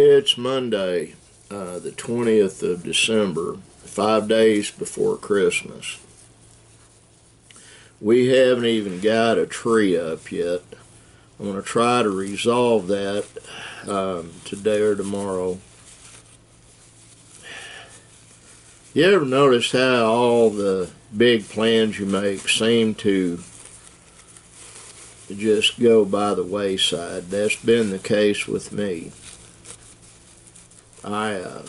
It's Monday, the 20th of December, 5 days before Christmas. We haven't even got a tree up yet. I'm going to try to resolve that today or tomorrow. You ever notice how all the big plans you make seem to just go by the wayside? That's been the case with me. I'll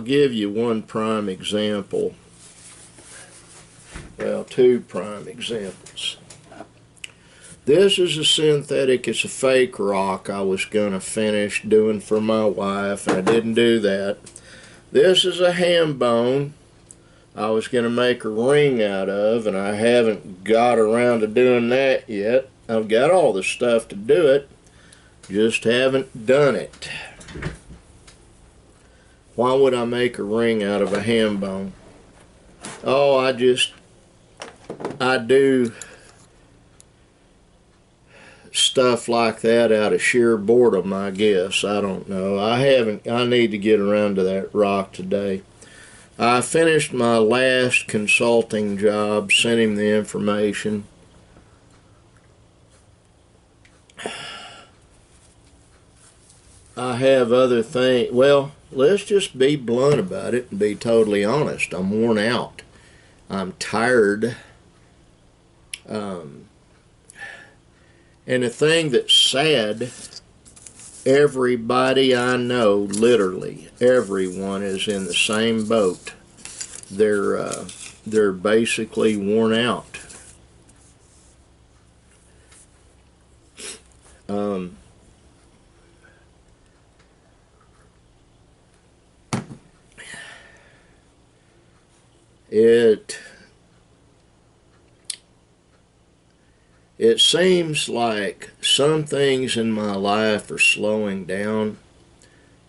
give you one prime example. Well, two prime examples. This is a synthetic, it's a fake rock I was going to finish doing for my wife, and I didn't do that. This is a ham bone I was going to make a ring out of, and I haven't got around to doing that yet. I've got all the stuff to do it, just haven't done it. Why would I make a ring out of a ham bone? Oh, I do stuff like that out of sheer boredom, I guess. I don't know. I need to get around to that rock today. I finished my last consulting job, sent him the information. I have other things. Well, let's just be blunt about it and be totally honest. I'm worn out. I'm tired. And the thing that's sad, everybody I know, literally everyone, is in the same boat. They're basically worn out. It seems like some things in my life are slowing down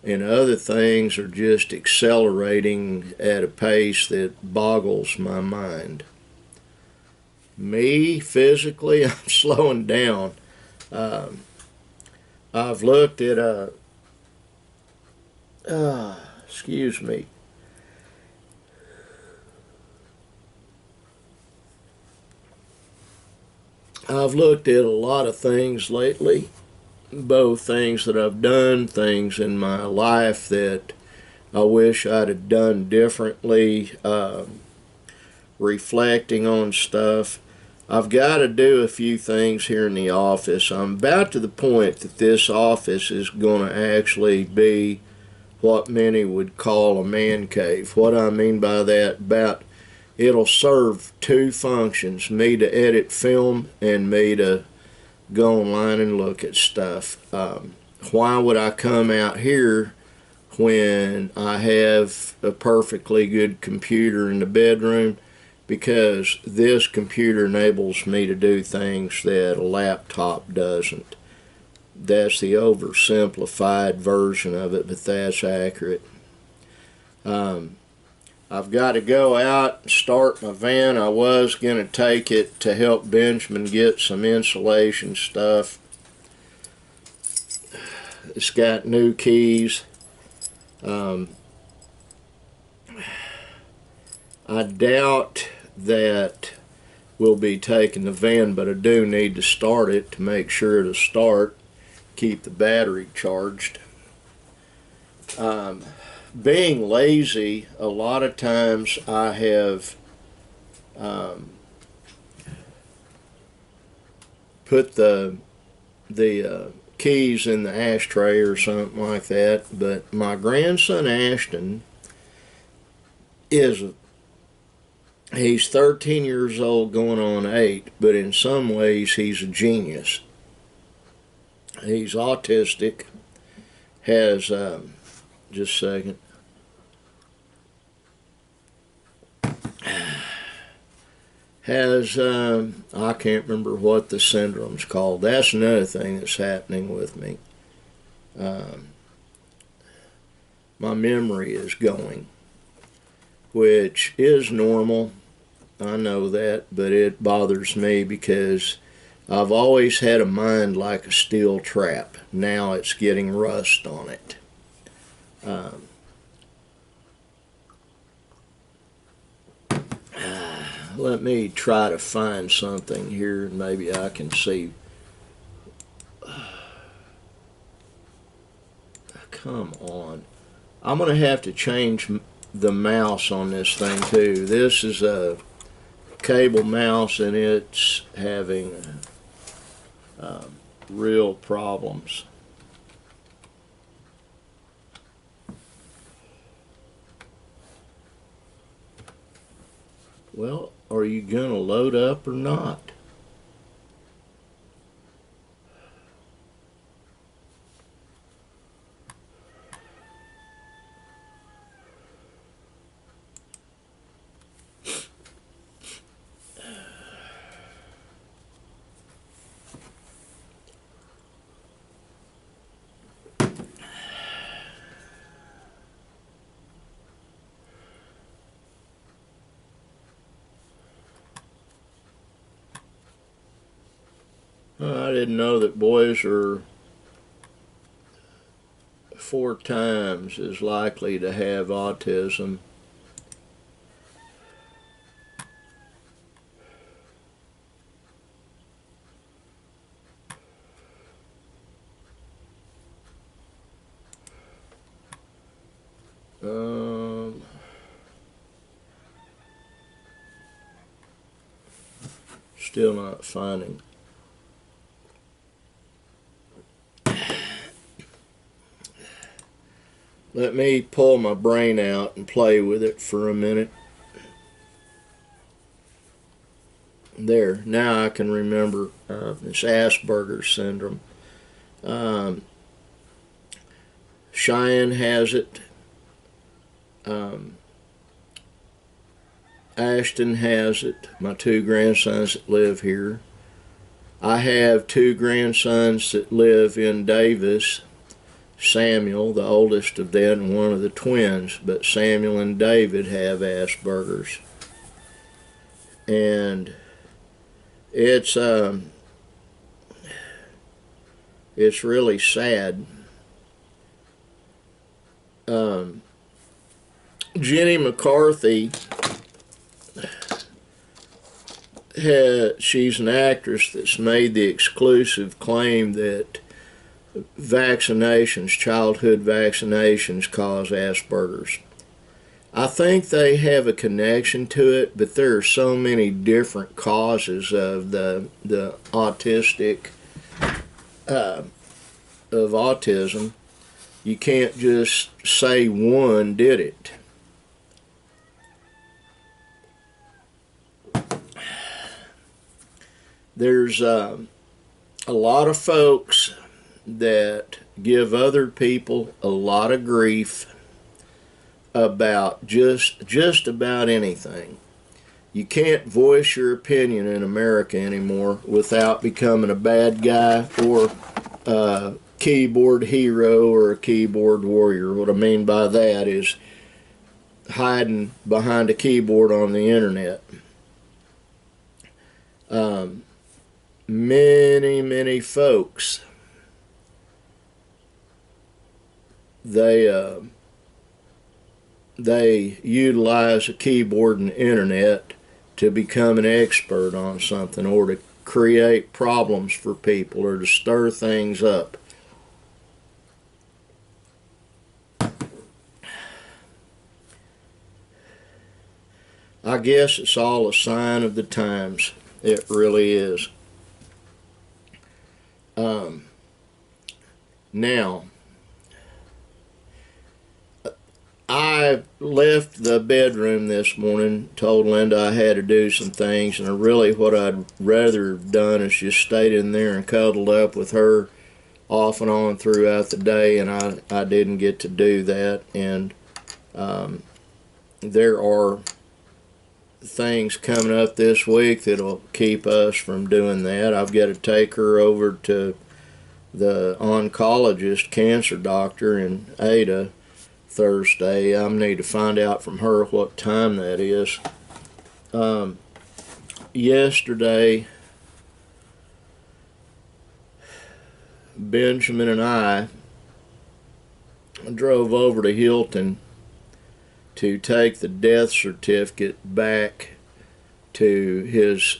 and other things are just accelerating at a pace that boggles my mind. Me, physically, I'm slowing down. I've looked at excuse me. I've looked at a lot of things lately, both things that I've done, things in my life that I wish I'd have done differently, reflecting on stuff. I've got to do a few things here in the office. I'm about to the point that this office is going to actually be what many would call a man cave. What I mean by that, it'll serve two functions, me to edit film and me to go online and look at stuff. Why would I come out here when I have a perfectly good computer in the bedroom? Because this computer enables me to do things that a laptop doesn't. That's the oversimplified version of it, but that's accurate. I've got to go out and start my van. I was going to take it to help Benjamin get some insulation stuff. It's got new keys. I doubt that we'll be taking the van, but I do need to start it to make sure to start, keep the battery charged. Being lazy, a lot of times I have put the keys in the ashtray or something like that, but my grandson Ashton he's 13 years old going on 8, but in some ways he's a genius. He's autistic, has just a second. I can't remember what the syndrome's called. That's another thing that's happening with me. My memory is going, which is normal. I know that, but it bothers me because I've always had a mind like a steel trap. Now it's getting rust on it. Let me try to find something here, and maybe I can see. Come on. I'm going to have to change the mouse on this thing too. This is a cable mouse, and it's having real problems. Well, are you going to load up or not? I didn't know that boys are 4 times as likely to have autism. Still not finding. Let me pull my brain out and play with it for a minute. There, now I can remember. It's Asperger's syndrome. Cheyenne has it. Ashton has it. My 2 grandsons that live here. I have 2 grandsons that live in Davis. Samuel, the oldest of them, and one of the twins, but Samuel and David have Asperger's. And it's really sad. Jenny McCarthy, she's an actress that's made the exclusive claim that vaccinations, childhood vaccinations, cause Asperger's. I think they have a connection to it, but there are so many different causes of the autistic of autism. You can't just say one did it. There's a lot of folks that give other people a lot of grief about just about anything. You can't voice your opinion in America anymore without becoming a bad guy or a keyboard hero or a keyboard warrior. What I mean by that is hiding behind a keyboard on the internet. Many folks, they utilize a keyboard and internet to become an expert on something, or to create problems for people, or to stir things up. I guess it's all a sign of the times. It really is. Now, I left the bedroom this morning, told Linda I had to do some things, and what I'd rather have done is just stayed in there and cuddled up with her off and on throughout the day, and I didn't get to do that. And there are things coming up this week that'll keep us from doing that. I've got to take her over to the oncologist, cancer doctor in Ada Thursday. I need to find out from her what time that is. Yesterday Benjamin and I drove over to Hilton to take the death certificate back to his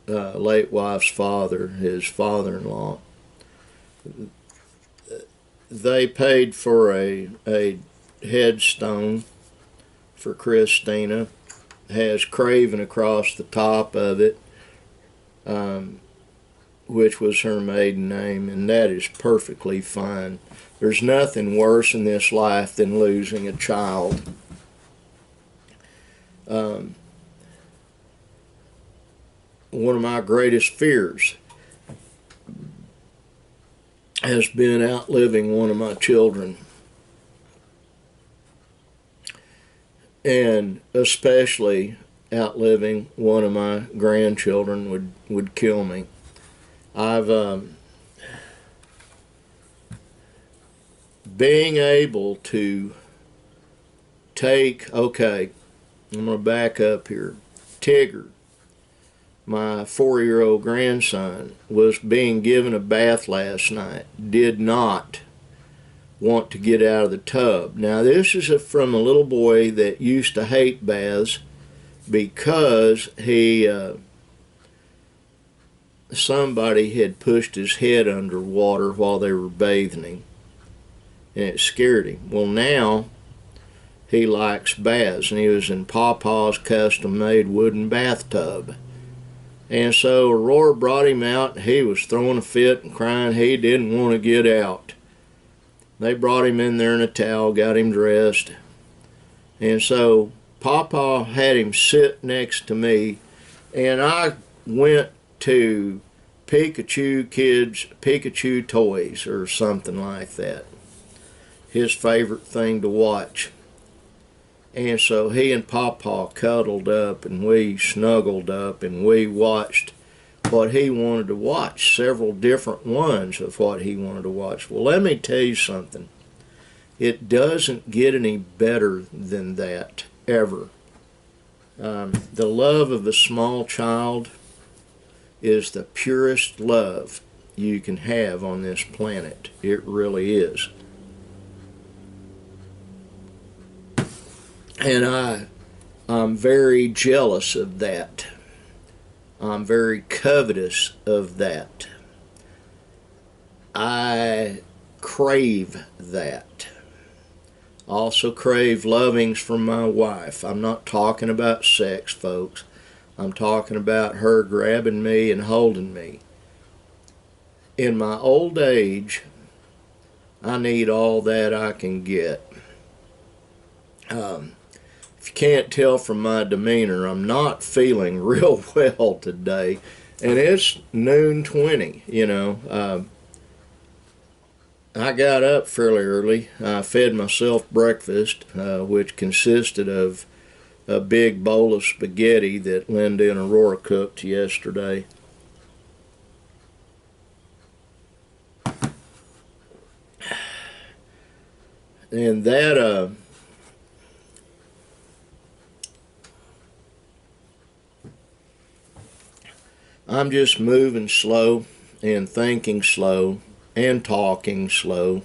late wife's father, his father-in-law. They paid for a headstone for Christina. Has Craven across the top of it, which was her maiden name, and that is perfectly fine. There's nothing worse in this life than losing a child. One of my greatest fears has been outliving one of my children, and especially outliving one of my grandchildren would kill me. Being able to take, okay, I'm going to back up here. Tigger, my 4-year-old grandson, was being given a bath last night, did not want to get out of the tub. Now this is from a little boy that used to hate baths because somebody had pushed his head underwater while they were bathing him, and it scared him. Well, now he likes baths, and he was in Papa's custom-made wooden bathtub. And so Aurora brought him out, and he was throwing a fit and crying. He didn't want to get out. They brought him in there in a towel, got him dressed. And so Papa had him sit next to me, and I went to Pikachu Toys or something like that. His favorite thing to watch. And so he and Papa cuddled up, and we snuggled up, and we watched what he wanted to watch, several different ones of what he wanted to watch. Well, let me tell you something. It doesn't get any better than that, ever. The love of a small child is the purest love you can have on this planet. It really is. And I'm very jealous of that. I'm very covetous of that. I crave that. I also crave lovings from my wife. I'm not talking about sex, folks. I'm talking about her grabbing me and holding me. In my old age, I need all that I can get. If you can't tell from my demeanor, I'm not feeling real well today, and it's noon 20, you know. I got up fairly early. I fed myself breakfast, which consisted of a big bowl of spaghetti that Linda and Aurora cooked yesterday. And that, I'm just moving slow and thinking slow and talking slow.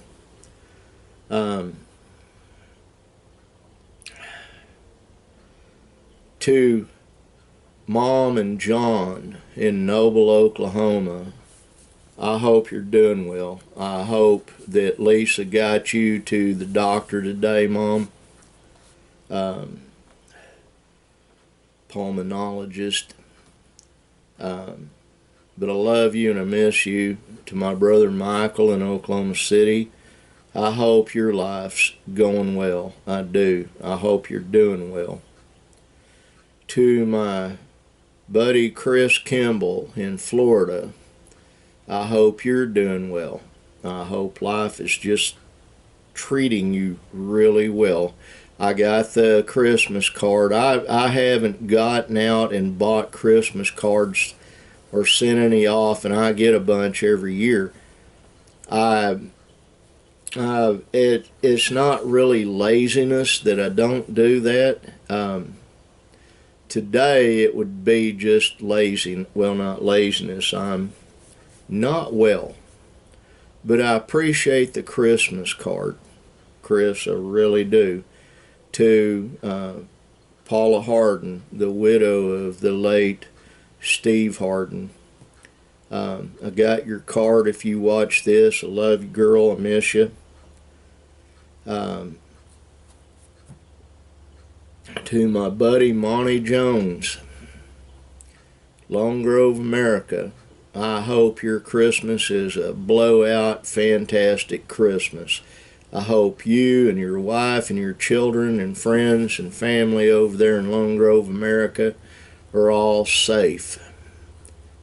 To Mom and John in Noble, Oklahoma, I hope you're doing well. I hope that Lisa got you to the doctor today, Mom. Pulmonologist. But I love you and I miss you. To my brother Michael in Oklahoma City, I hope your life's going well. I do. I hope you're doing well. To my buddy Chris Kimball in Florida, I hope you're doing well. I hope life is just treating you really well. I got the Christmas card. I haven't gotten out and bought Christmas cards or sent any off, and I get a bunch every year. It's not really laziness that I don't do that. Today it would be just lazy. Well, not laziness. I'm not well. But I appreciate the Christmas card, Chris, I really do, to Paula Harden, the widow of the late Steve Harden. I got your card if you watch this. I love you, girl. I miss you. To my buddy Monty Jones, Long Grove, America, I hope your Christmas is a blowout, fantastic Christmas. I hope you and your wife and your children and friends and family over there in Long Grove, America are all safe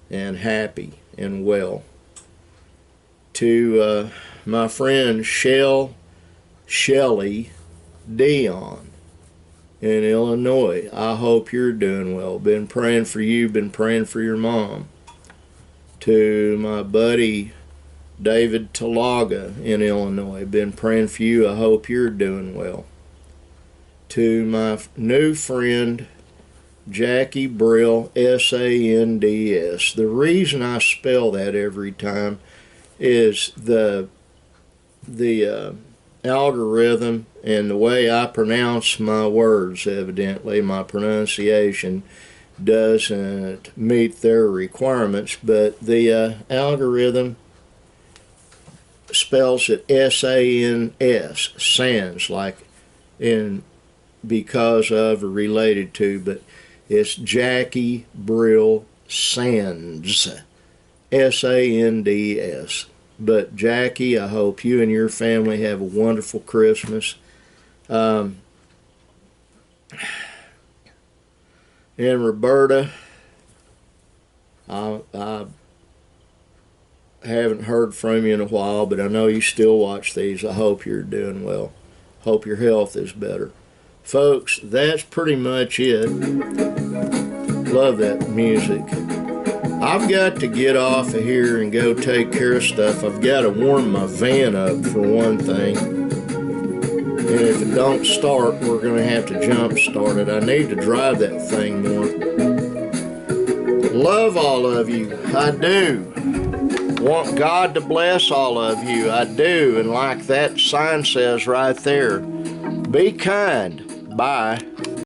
and happy and well. To my friend Shelley Dion in Illinois, I hope you're doing well. Been praying for you, been praying for your mom. To my buddy David Talaga in Illinois, been praying for you. I hope you're doing well. To my new friend Jackie Brill, Sands. The reason I spell that every time is the algorithm and the way I pronounce my words. Evidently, my pronunciation doesn't meet their requirements, but the algorithm spells it S-A-N-S, sans, like in because of or related to, but it's Jackie Brill Sands, S-A-N-D-S. But Jackie, I hope you and your family have a wonderful Christmas. And Roberta, I haven't heard from you in a while, but I know you still watch these. I hope you're doing well. Hope your health is better. Folks, that's pretty much it. Love that music. I've got to get off of here and go take care of stuff. I've got to warm my van up for one thing. And if it don't start, we're going to have to jump start it. I need to drive that thing more. Love all of you. I do. Want God to bless all of you. I do. And like that sign says right there, be kind. Bye.